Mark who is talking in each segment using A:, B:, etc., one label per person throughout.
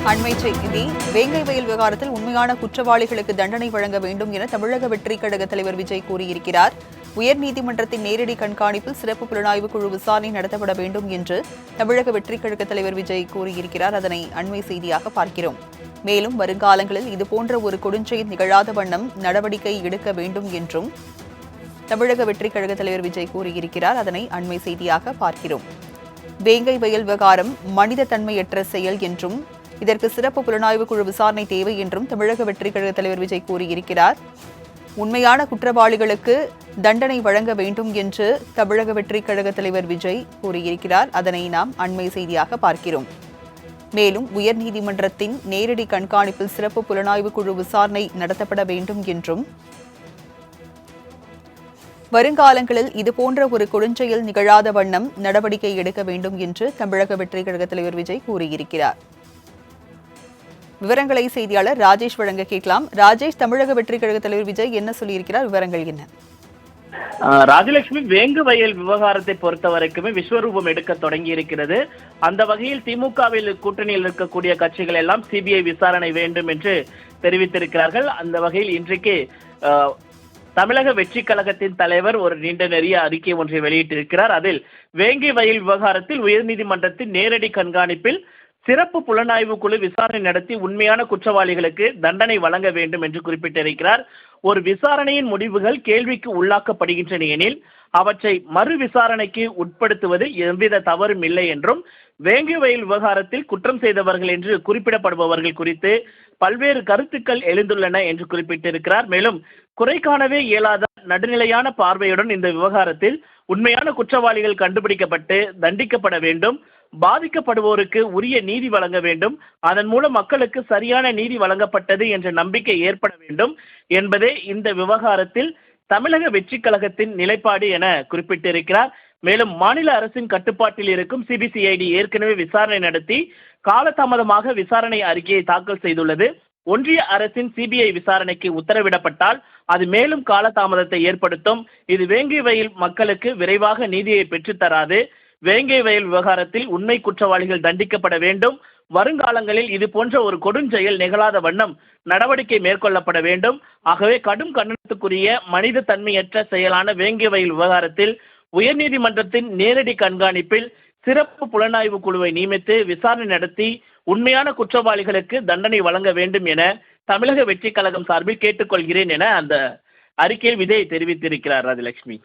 A: அண்மை செய்தி வேங்கை வயல் விவகாரத்தில் உண்மையான குற்றவாளிகளுக்கு தண்டனை வழங்க வேண்டும் என தமிழக வெற்றிக் கழக தலைவர் விஜய் கூறியிருக்கிறார். உயர்நீதிமன்றத்தின் நேரடி கண்காணிப்பில் சிறப்பு புலனாய்வு குழு விசாரணை நடத்தப்பட வேண்டும் என்று தமிழக வெற்றிக் கழக தலைவர் விஜய் கூறியிருக்கிறார். அதனை அண்மை செய்தியாக பார்க்கிறோம். மேலும் வருங்காலங்களில் இதுபோன்ற ஒரு கொடுஞ்செயல் நிகழாத வண்ணம் நடவடிக்கை எடுக்க வேண்டும் என்றும் தமிழக வெற்றிக் கழக தலைவர் விஜய் கூறியிருக்கிறார். அதனை அண்மை செய்தியாக பார்க்கிறோம். வேங்கை வயல் விவகாரம் மனித தன்மையற்ற செயல் என்றும் இதற்கு சிறப்பு புலனாய்வு குழு விசாரணை தேவை என்றும் தமிழக வெற்றிக் கழக தலைவர் விஜய் கூறியிருக்கிறார். உண்மையான குற்றவாளிகளுக்கு தண்டனை வழங்க வேண்டும் என்று தமிழக வெற்றிக் கழக தலைவர் விஜய் கூறியிருக்கிறார். அதனை நாம் அண்மை செய்தியாக பார்க்கிறோம். மேலும் உயர்நீதிமன்றத்தின் நேரடி கண்காணிப்பில் சிறப்பு புலனாய்வு குழு விசாரணை நடத்தப்பட வேண்டும் என்றும் வருங்காலங்களில் இதுபோன்ற ஒரு கொடுஞ்செயல் நிகழாத வண்ணம் நடவடிக்கை எடுக்க வேண்டும் என்று தமிழக வெற்றிக் கழக தலைவர் விஜய் கூறியிருக்கிறார். விவரங்களை செய்தியாளர் ராஜேஷ் வழங்க கேட்கலாம். ராஜேஷ், தமிழக வெற்றிக் கழக தலைவர் விஜய் என்ன சொல்லியிருக்கிறார்? விவரங்கள் என்ன?
B: ராஜலட்சுமி, வேங்கு வயல் விவகாரத்தை பொறுத்த வரைக்குமே விஸ்வரூபம் எடுக்க தொடங்கி இருக்கிறது. அந்த வகையில் திமுகவில் கூட்டணியில் இருக்கக்கூடிய கட்சிகள் எல்லாம் சிபிஐ விசாரணை வேண்டும் என்று தெரிவித்திருக்கிறார்கள். அந்த வகையில் இன்றைக்கு தமிழக வெற்றி கழகத்தின் தலைவர் ஒரு நீண்ட நெறிய அறிக்கை ஒன்றை வெளியிட்டிருக்கிறார். அதில் வேங்கை வயல் விவகாரத்தில் உயர்நீதிமன்றத்தின் நேரடி கண்காணிப்பில் சிறப்பு புலனாய்வு குழு விசாரணை நடத்தி உண்மையான குற்றவாளிகளுக்கு தண்டனை வழங்க வேண்டும் என்று குறிப்பிட்டிருக்கிறார். ஒரு விசாரணையின் முடிவுகள் கேள்விக்கு உள்ளாக்கப்படுகின்றன எனில் அவற்றை மறு விசாரணைக்கு உட்படுத்துவது எவ்வித தவறும் இல்லை என்றும், வேங்கை வயல் விவகாரத்தில் குற்றம் செய்தவர்கள் என்று குறிப்பிடப்படுபவர்கள் குறித்து பல்வேறு கருத்துக்கள் எழுந்துள்ளன என்று குறிப்பிட்டிருக்கிறார். மேலும் குறை காணவே இயலாத நடுநிலையான பார்வையுடன் இந்த விவகாரத்தில் உண்மையான குற்றவாளிகள் கண்டுபிடிக்கப்பட்டு தண்டிக்கப்பட வேண்டும், பாதிக்கப்படுவோருக்கு உரிய நீதி வழங்க வேண்டும், அதன் மூலம் மக்களுக்கு சரியான நீதி வழங்கப்பட்டது என்ற நம்பிக்கை ஏற்பட வேண்டும் என்பதே இந்த விவகாரத்தில் தமிழக வெற்றிக் கழகத்தின் நிலைப்பாடு என குறிப்பிட்டிருக்கிறார். மேலும் மாநில அரசின் கட்டுப்பாட்டில் இருக்கும் சிபிசிஐடி ஏற்கனவே விசாரணை நடத்தி காலதாமதமாக விசாரணை அறிக்கையை தாக்கல் செய்துள்ளது. ஒன்றிய அரசின் சிபிஐ விசாரணைக்கு உத்தரவிடப்பட்டால் அது மேலும் காலதாமதத்தை ஏற்படுத்தும். இது வேங்கை வயல் மக்களுக்கு விரைவாக நீதியை பெற்றுத்தராது. வேங்கை வயல் விவகாரத்தில் உண்மை குற்றவாளிகள் தண்டிக்கப்பட வேண்டும். வருங்காலங்களில் இது போன்ற ஒரு கொடுஞ்செயல் நிகழாத வண்ணம் நடவடிக்கை மேற்கொள்ளப்பட வேண்டும். ஆகவே கடும் கண்டனத்துக்குரிய மனித தன்மையற்ற செயலான வேங்கை வயல் விவகாரத்தில் உயர்நீதிமன்றத்தின் நேரடி கண்காணிப்பில் சிறப்பு புலனாய்வு குழுவை நியமித்து விசாரணை நடத்தி உண்மையான குற்றவாளிகளுக்கு தண்டனை வழங்க வேண்டும் என தமிழக வெற்றிக் கழகம் சார்பில் கேட்டுக்கொள்கிறேன் என அந்த அறிக்கையில் விஜய் தெரிவித்திருக்கிறார். ராஜலட்சுமி,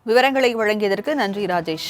A: விவரங்களை வழங்கியதற்கு நன்றி ராஜேஷ்.